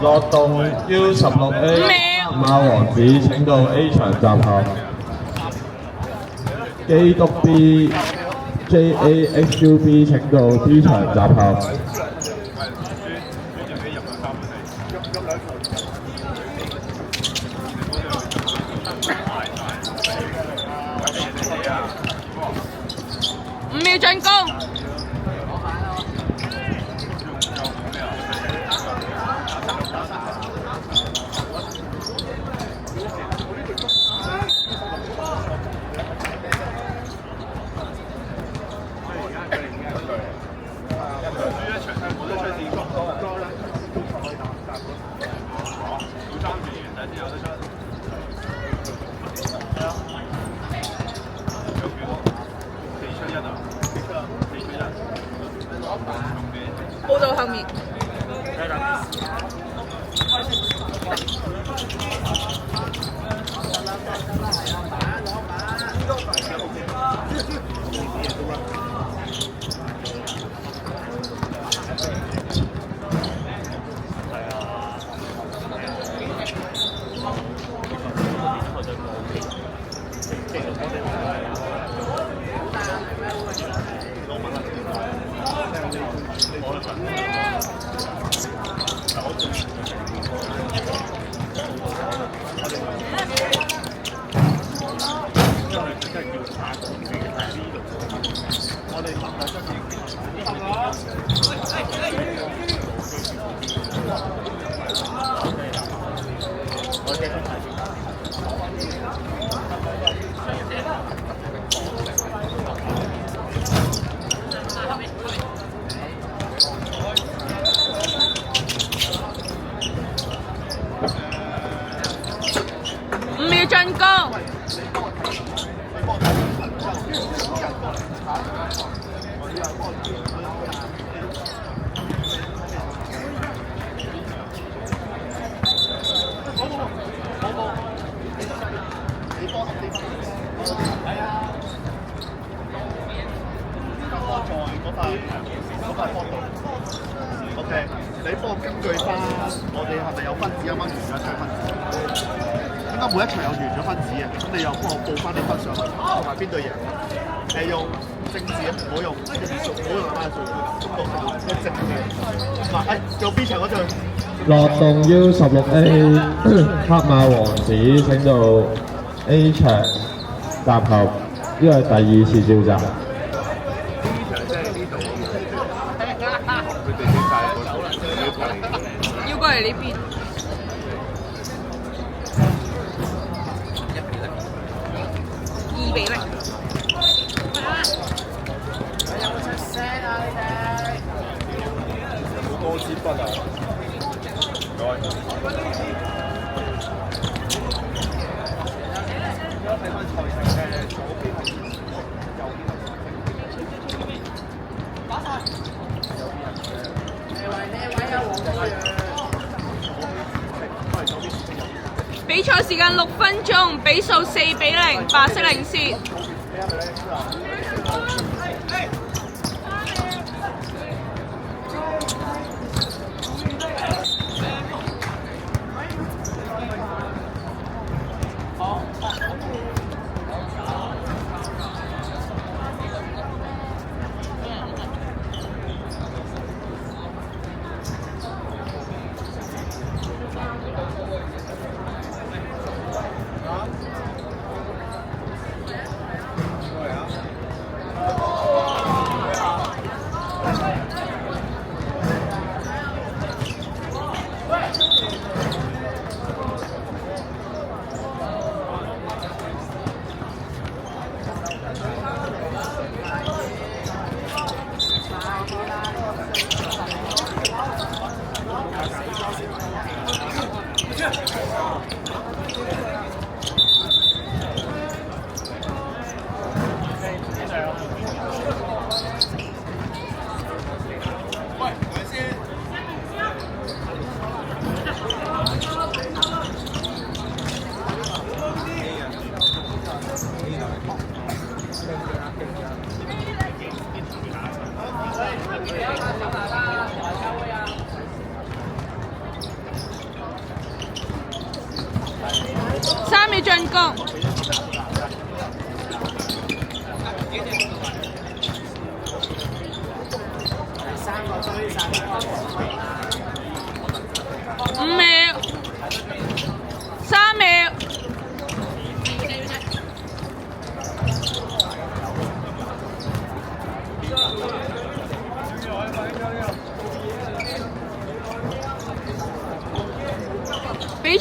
樂動 U16A 馬王子請到 A 場集合。基督 B JAXUB 請到 B 場集合。5秒進攻。報到後面。5秒進攻。OK， 你幫我根據翻我哋係咪有分子啱啱完咗一場分子？應該每一場有完咗分子嘅，咁你又幫我報翻啲分上去，同埋邊隊贏？用正字，唔好用英數，唔好用單數，中國嘅正字。嗱，做 B 場嗰隊。樂動 U16A 黑馬王子請到 A 場集合，呢個係第2次召集。要過嚟呢邊。2比0。有冇出聲啊？你哋好多支筆啊！唔該。睇翻賽程嘅左邊係右邊係打晒。比賽時間6分鐘，比數4比0，白色領先。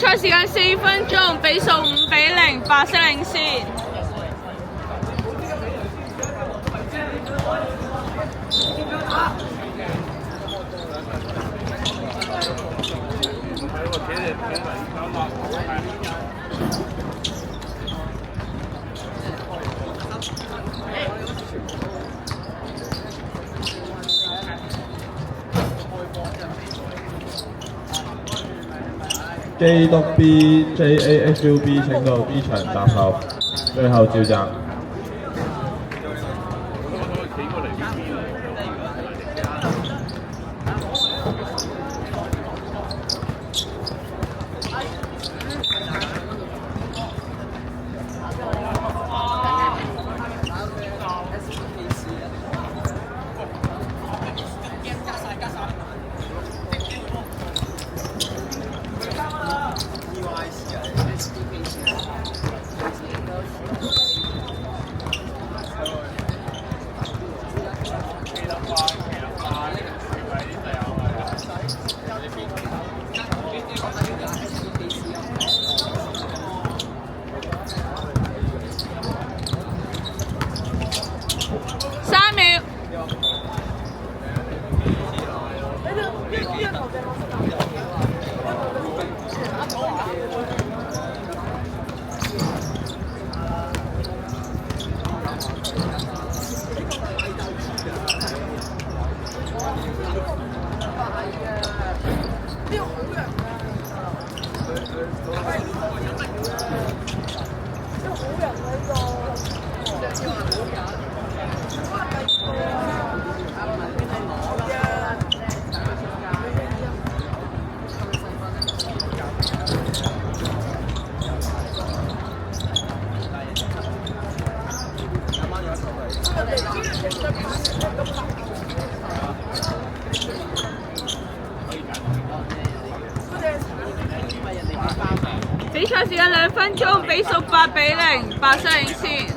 賽時間4分鐘，比數5-0，白色領先。基督 B、JASUB 請到 B 場集合，最後召集。3秒。比賽時間2分鐘，比數8-0，白色領先。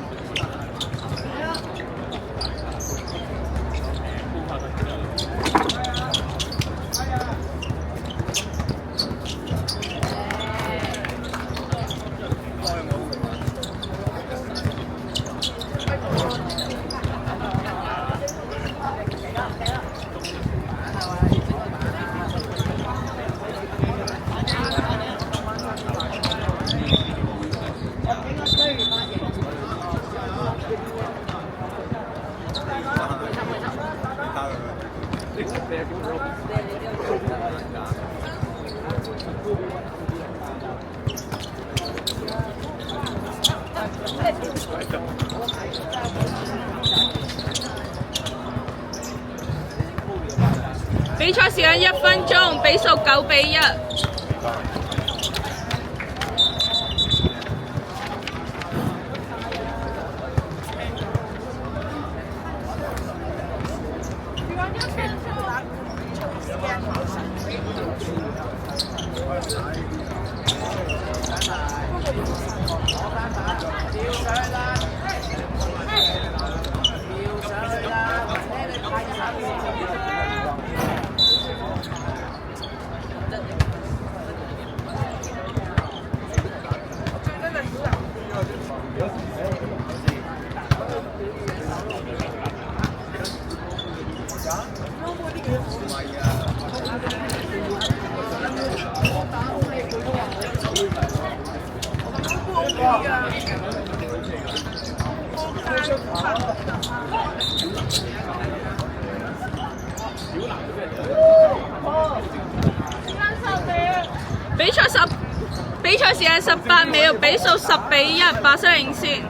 比賽時間1分鐘，比數9-1。比賽時間18秒，比數10-1，白色領先。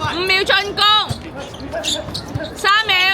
5秒進攻，3秒。